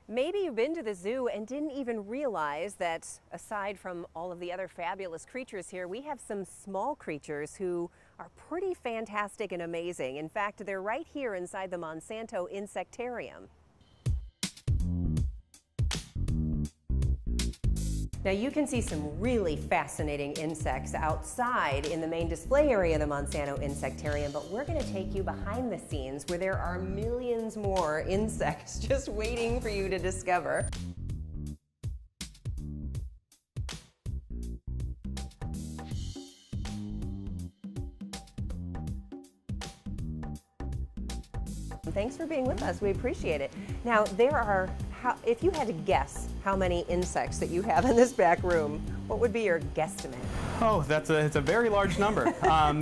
Maybe you've been to the zoo and didn't even realize that aside from all of the other fabulous creatures here, we have some small creatures who are pretty fantastic and amazing. In fact, they're right here inside the Monsanto Insectarium. Now you can see some really fascinating insects outside in the main display area of the Monsanto Insectarium, but we're going to take you behind the scenes where there are millions more insects just waiting for you to discover. Thanks for being with us. We appreciate it. Now, if you had to guess how many insects that you have in this back room, what would be your guesstimate? Oh, it's a very large number.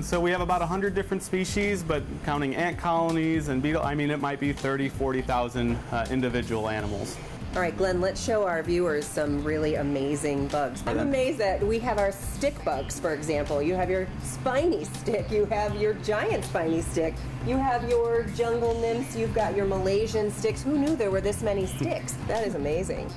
So we have about 100 different species, but counting ant colonies and beetle, I mean, it might be 30, 40,000 individual animals. All right, Glenn, let's show our viewers some really amazing bugs. I'm amazed that we have our stick bugs, for example. You have your spiny stick, you have your giant spiny stick, you have your jungle nymphs, you've got your Malaysian sticks. Who knew there were this many sticks? That is amazing.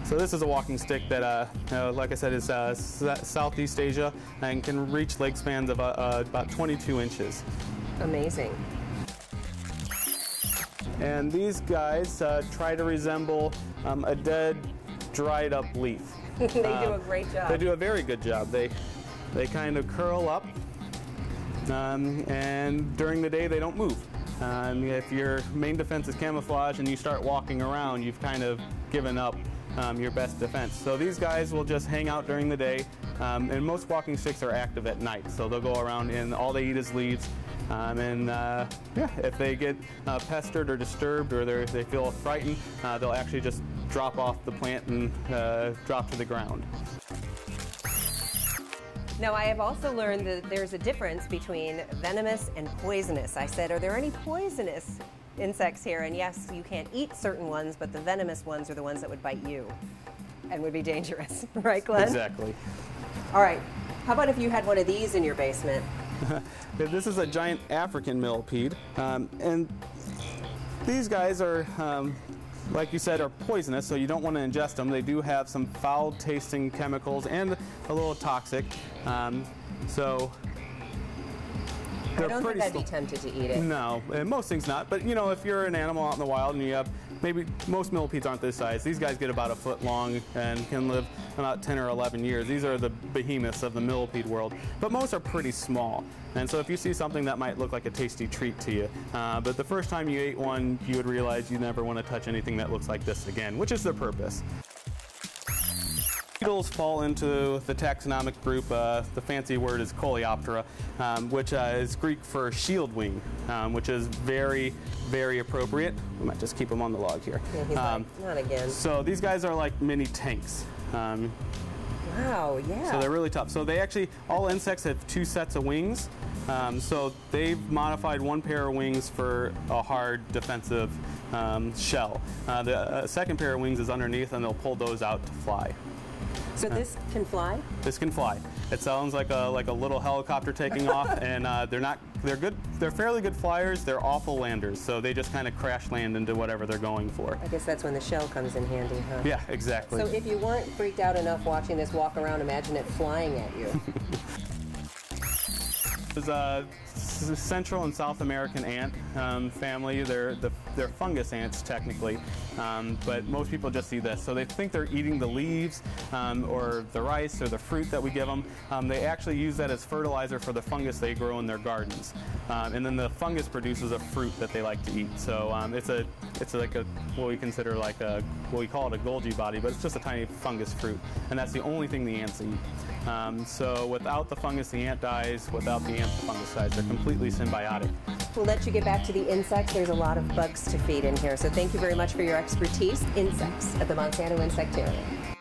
So this is a walking stick that, like I said, is Southeast Asia and can reach leg spans of about 22 inches. Amazing. And these guys try to resemble a dead, dried up leaf. They do a great job. They do a very good job. They kind of curl up, and during the day they don't move. If your main defense is camouflage and you start walking around, you've kind of given up your best defense. So these guys will just hang out during the day, and most walking sticks are active at night. So they'll go around and all they eat is leaves. Yeah, if they get pestered or disturbed or they feel frightened, they'll actually just drop off the plant and drop to the ground. Now, I have also learned that there's a difference between venomous and poisonous. I said, are there any poisonous insects here? And yes, you can't eat certain ones, but the venomous ones are the ones that would bite you and would be dangerous. Right, Glenn? Exactly. All right. How about if you had one of these in your basement? This is a giant African millipede, and these guys are, like you said, are poisonous, so you don't want to ingest them. They do have some foul-tasting chemicals and a little toxic, so they're I don't pretty think I'd be tempted to eat it. No, most things not. But you know, if you're an animal out in the wild and you have most millipedes aren't this size. These guys get about a foot long and can live about 10 or 11 years. These are the behemoths of the millipede world. But most are pretty small. And so if you see something that might look like a tasty treat to you, but the first time you ate one, you would realize you never want to touch anything that looks like this again, which is the purpose. Beetles fall into the taxonomic group, the fancy word is Coleoptera, which is Greek for shield wing, which is very, very appropriate. We might just keep them on the log here. Yeah, he's like, not again. So these guys are like mini tanks. Wow, yeah. So they're really tough. So they actually, all insects have two sets of wings. So they've modified one pair of wings for a hard defensive shell. The second pair of wings is underneath, and they'll pull those out to fly. So this can fly? This can fly. It sounds like a little helicopter taking off, and they're fairly good flyers. They're awful landers, so they just kind of crash land into whatever they're going for. I guess that's when the shell comes in handy, huh? Yeah, exactly. So if you weren't freaked out enough watching this walk around, imagine it flying at you. There's a Central and South American ant family. They're fungus ants technically, but most people just see this. So they think they're eating the leaves or the rice or the fruit that we give them. They actually use that as fertilizer for the fungus they grow in their gardens, and then the fungus produces a fruit that they like to eat. So it's like what we consider like what we call it a Golgi body, but it's just a tiny fungus fruit, and that's the only thing the ants eat. So without the fungus, the ant dies. Without the ant, the fungus dies. They're completely symbiotic. We'll let you get back to the insects. There's a lot of bugs to feed in here. So thank you very much for your expertise. Insects at the Monsanto Insectarium.